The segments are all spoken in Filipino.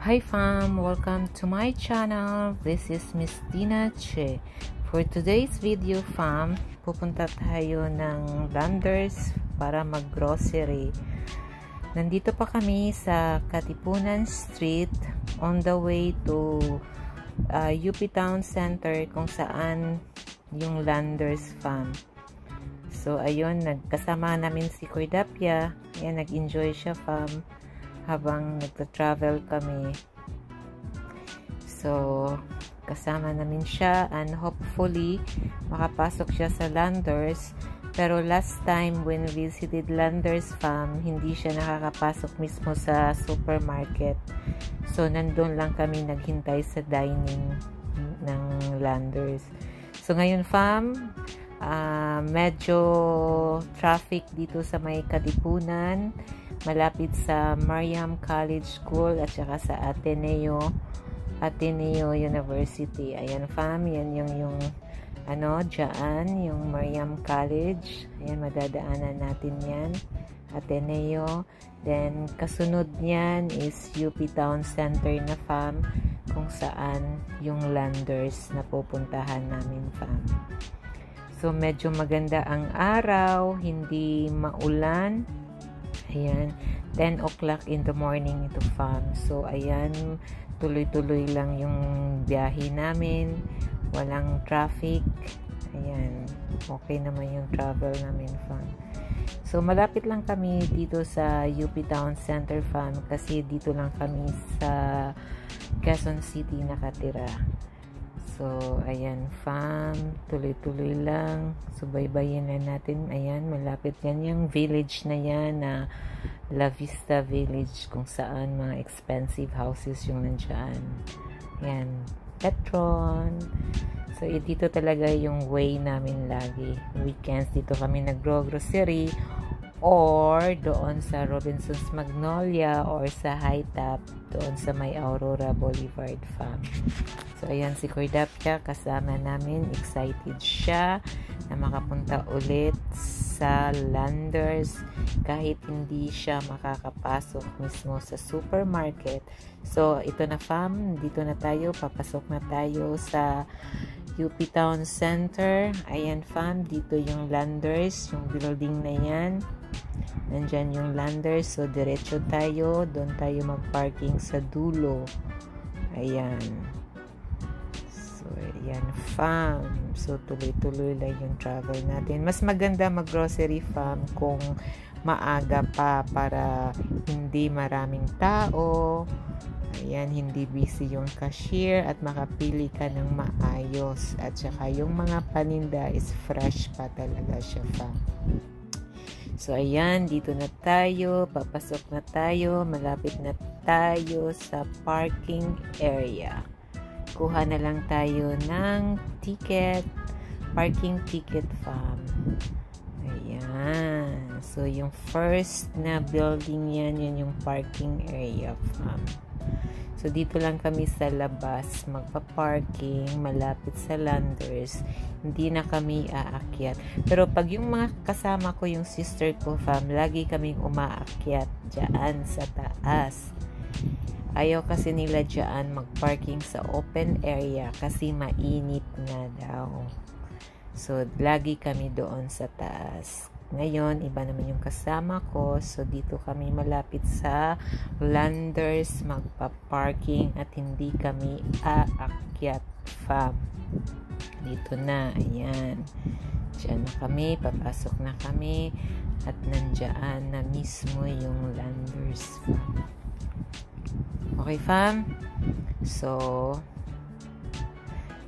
Hi fam! Welcome to my channel. This is Miss Tina Che. For today's video fam, pupunta tayo ng Landers para mag-grocery. Nandito pa kami sa Katipunan Street on the way to UP Town Center kung saan yung Landers fam. So ayun, nagkasama namin si Cordapia. Ayan, nag-enjoy siya fam habang nagta-travel kami. So, kasama namin siya and hopefully makapasok siya sa Landers. Pero last time when we visited Landers Farm, hindi siya nakakapasok mismo sa supermarket. So, nandun lang kami naghintay sa dining ng Landers. So, ngayon fam, medyo traffic dito sa may Katipunan, malapit sa Mariam College School at saka sa Ateneo University. Ayan fam, yan yung dyan, yung Mariam College. Ayan, madadaanan natin yan. Ateneo. Then, kasunod niyan is UP Town Center na fam, kung saan yung Landers na pupuntahan namin fam. So, medyo maganda ang araw, hindi maulan. Ayan, 10 o'clock in the morning ito fam. So, ayan, tuloy-tuloy lang yung biyahe namin. Walang traffic. Ayan, okay naman yung travel namin fam. So, malapit lang kami dito sa UP Town Center fam kasi dito lang kami sa Quezon City nakatira. So, ayan fam, tuloy-tuloy lang. So, baybayin na natin. Ayan, malapit yan yung village na yan na La Vista Village kung saan mga expensive houses yung nandyan. Ayan, Petron. So, dito talaga yung way namin lagi. Weekends, dito kami nag-grocery or doon sa Robinson's Magnolia or sa High Top doon sa may Aurora Boulevard fam. So, ayan si Cordapia kasama namin. Excited siya na makapunta ulit sa Landers kahit hindi siya makakapasok mismo sa supermarket. So, ito na fam. Dito na tayo. Papasok na tayo sa UP Town Center. Ayan fam. Dito yung Landers. Yung building na yan. Nandyan yung Landers. So, diretso tayo. Doon tayo mag-parking sa dulo. Ayan. So, ayan fam. So, tuloy-tuloy lang yung travel natin. Mas maganda mag-grocery fam kung maaga pa para hindi maraming tao. Ayan, hindi busy yung cashier at makapili ka ng maayos. At saka yung mga paninda is fresh pa talaga siya fam. So, ayan, dito na tayo. Papasok na tayo. Malapit na tayo sa parking area. Kuha na lang tayo ng ticket. Parking ticket fam. Ayan. So, yung first na building yan, yun yung parking area fam. So, dito lang kami sa labas magpa-parking, malapit sa Landers. Hindi na kami aakyat. Pero pag yung mga kasama ko, yung sister ko fam, lagi kaming umaakyat dyan sa taas. Ayaw kasi nila dyan mag-parking sa open area kasi mainit na daw. So, lagi kami doon sa taas. Ngayon, iba naman yung kasama ko. So, dito kami malapit sa Landers magpa-parking at hindi kami aakyat fam. Dito na. Ayan. Diyan na kami. Papasok na kami. At nandyan na mismo yung Landers fam. Okay fam? So,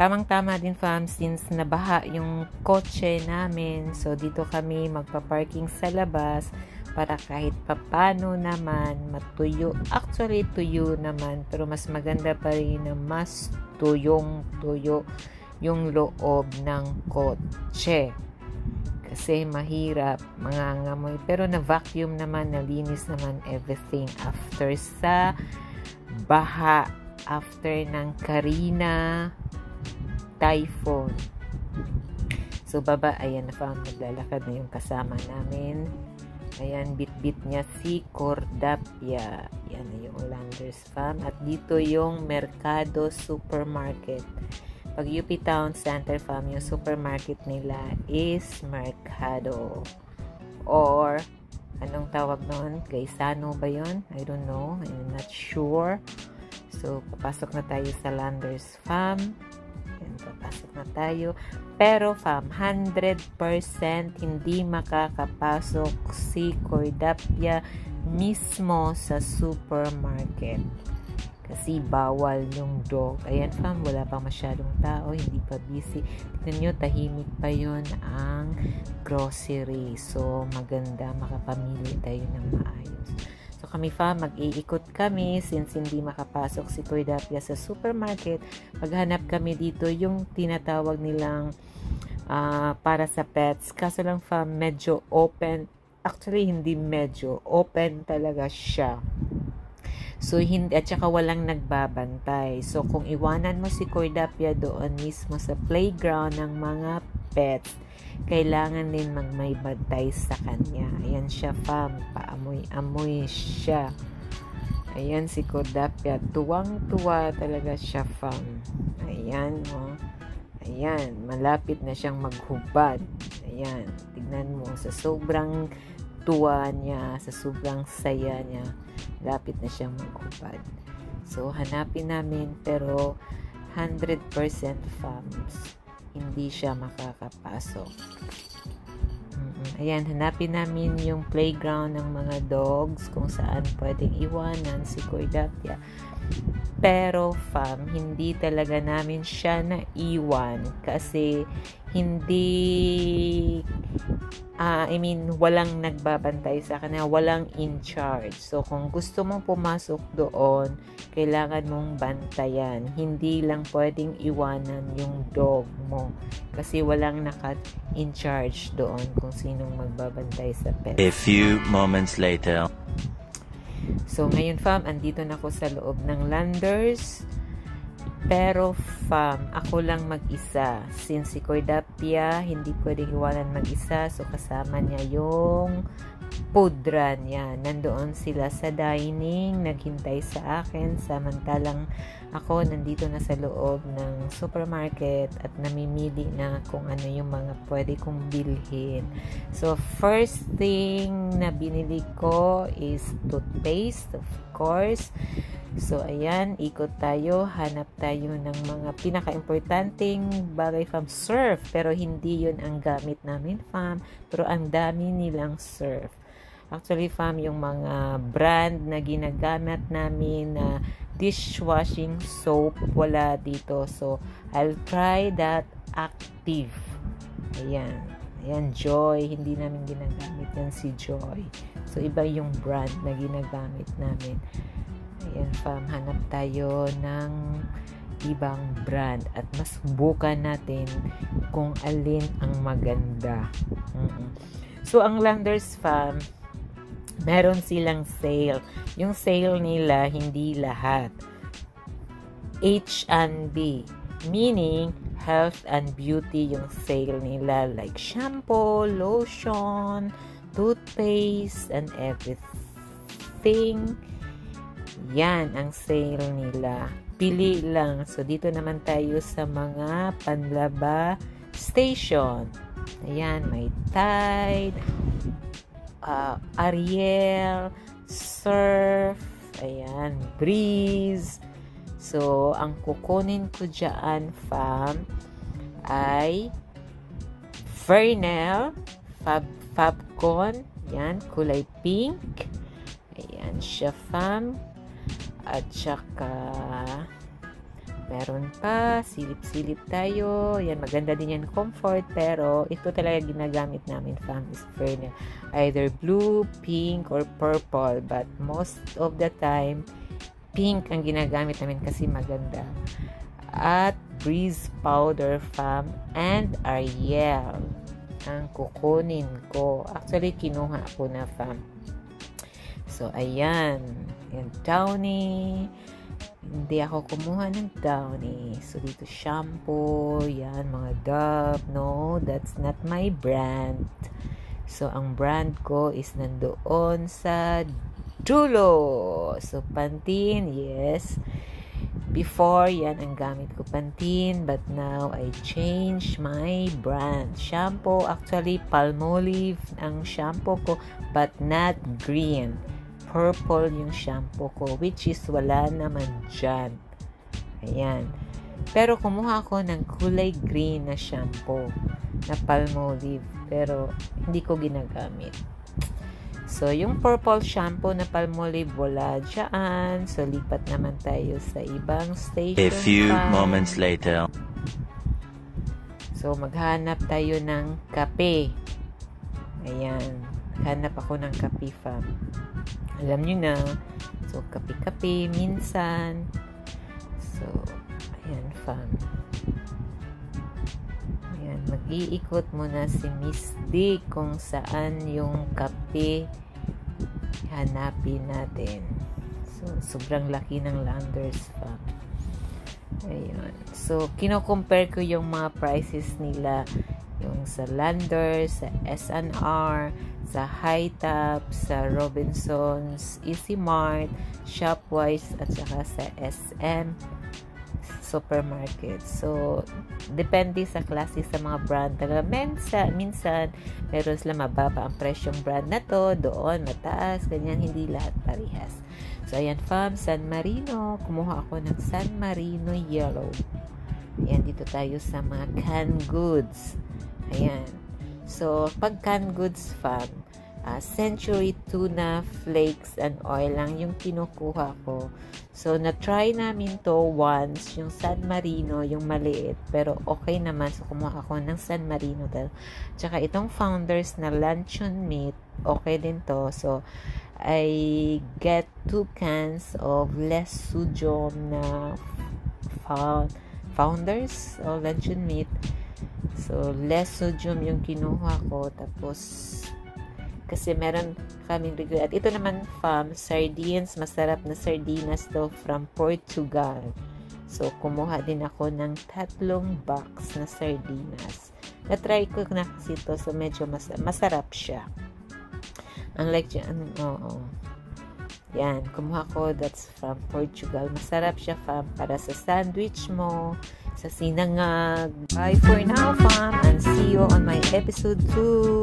tamang-tama din fam since nabaha yung kotse namin. So, dito kami magpa-parking sa labas para kahit papano naman matuyo. Actually, tuyo naman. Pero mas maganda pa rin na mas tuyong-tuyo yung loob ng kotse. Kasi mahirap, mangangamoy. Pero na-vacuum naman, nalinis naman everything after sa baha. After ng Karina typhoon. So, baba, ayan na fam, naglalakad na yung kasama namin. Ayan, bit-bit niya si Cordapia. Yan yung Landers Fam. At dito yung Mercado Supermarket. Pag UP Town Center Fam, yung supermarket nila is Mercado. Or, anong tawag noon? Gaisano ba yun? I don't know. I'm not sure. So, papasok na tayo sa Landers Fam. Yan, papasok na tayo. Pero, fam, 100% hindi makakapasok si Cordapia mismo sa supermarket. Kasi bawal yung dog. Ayan, fam, wala pa masyadong tao. Hindi pa busy. Tignan nyo, tahimik pa yun ang grocery. So, maganda makapamili tayo ng maayos. So, kami fam, mag-iikot kami since hindi makapasok si Cordapia sa supermarket. Maghanap kami dito yung tinatawag nilang para sa pets. Kaso lang fam, medyo open. Actually, hindi medyo. Open talaga siya. So, hindi, at saka walang nagbabantay. So, kung iwanan mo si Cordapia doon mismo sa playground ng mga pets, kailangan din may bantay sa kanya. Ayan siya, fam. Paamoy-amoy siya. Ayan si Cordapia. Tuwang-tuwa talaga siya, fam. Ayan, oh. Ayan. Malapit na siyang maghubad. Ayan. Tignan mo. Sa sobrang tuwa niya, sa sobrang saya niya, lapit na siyang maghubad. So, hanapin namin, pero 100% fams. Hindi siya makakapasok. Ayan, hanapin namin yung playground ng mga dogs kung saan pwedeng iwanan si Cordapia. Pero, fam, hindi talaga namin siya naiwan kasi hindi walang nagbabantay sa kanya, walang in charge. So, kung gusto mong pumasok doon, kailangan mong bantayan. Hindi lang pwedeng iwanan yung dog mo kasi walang in charge doon kung sinong magbabantay sa pet. A few moments later. So, ngayon, fam, andito na ako sa loob ng Landers. Pero, fam, ako lang mag-isa. Since si Cordapia, hindi pwedeng iwanan mag-isa. So, kasama niya yung pudran niya. Nandoon sila sa dining, naghintay sa akin. Samantalang ako, nandito na sa loob ng supermarket at namimili na kung ano yung mga pwede kong bilhin. So, first thing na binili ko is toothpaste, of course. So, ayan, ikot tayo, hanap tayo ng mga pinaka-importanting bagay, fam, surf. Pero hindi yun ang gamit namin, fam. Pero ang dami nilang surf. Actually, fam, yung mga brand na ginagamit namin na dishwashing soap, wala dito. So, I'll try that Active. Ayan. Ayan, Joy. Hindi namin ginagamit yan si Joy. So, iba yung brand na ginagamit namin. Ayan, fam, hanap tayo ng ibang brand at masubukan natin kung alin ang maganda. So, ang Landers, fam, meron silang sale. Yung sale nila, hindi lahat. H&B, meaning health and beauty yung sale nila, like shampoo, lotion, toothpaste, and everything. Yan ang sale nila. Pili lang. So, dito naman tayo sa mga panlaba station. Ayan, may Tide, Ariel, Surf, ayan, Breeze. So, ang kukunin ko dyan, fam, ay Fernel, Fabcon, yan, kulay pink. Ayan siya, fam. At saka, meron pa, silip-silip tayo. Yan, maganda din yan, comfort. Pero, ito talaga ginagamit namin, fam, is Fernel. Either blue, pink, or purple. But, most of the time, pink ang ginagamit namin kasi maganda. At, Breeze powder, fam, and Ariel ang kukunin ko. Actually, kinuha ko na, fam. So, ayan. Yan, Downy. Hindi ako kumuha ng Downy. So, dito shampoo. Yan, mga Dove. No, that's not my brand. So, ang brand ko is nandoon sa dulo. So, Pantene, yes. Before, yan ang gamit ko, Pantene. But now, I changed my brand. Shampoo, actually, Palmolive ang shampoo ko, but not green. Purple yung shampoo ko, which is wala naman dyan. Ayan. Pero kumuha ako ng kulay green na shampoo na Palmolive, pero hindi ko ginagamit. So, yung purple shampoo na Palmolive wala dyan. So, lipat naman tayo sa ibang station. A few moments later. So, maghanap tayo ng kape. Ayan. Hanap ako ng kape, fam. Alam nyo na. So, kape-kape minsan. So, ayan, fam. Ayan, mag-iikot muna si Miss D kung saan yung kape hanapin natin. So, sobrang laki ng Landers, fam. Ayan. So, kino-compare ko yung mga prices nila. Yung sa Landers, sa S&R, sa High Top, sa Robinsons, Easy Mart, Shopwise, at saka sa SM Supermarket. So, depende sa klase sa mga brand. Minsan, meron sila mababa ang presyong brand na to, doon, mataas, ganyan, hindi lahat parehas. So, ayan, fam, San Marino. Kumuha ako ng San Marino Yellow. Ayan, dito tayo sa mga canned goods. Ayan. So, pag canned goods, fam, Century Tuna Flakes and Oil lang yung kinukuha ko. So, na-try namin to once, yung San Marino, yung maliit, pero okay naman. So, kumuha ako ng San Marino. Tsaka itong Founders na luncheon meat, okay din to. So, I get 2 cans of less sodium na Founders o luncheon meat. So, less sodium yung kinuha ko. Tapos, kasi meron kaming regular. At ito naman, fam, sardines. Masarap na sardinas to from Portugal. So, kumuha din ako ng 3 box na sardinas. Na-try ko na kasi ito. So, medyo masarap siya. Unlike dyan, yan, kumuha ko. That's from Portugal. Masarap siya, fam, para sa sandwich mo, sa sinangag. Bye for now, fam, and see you on my episode 2.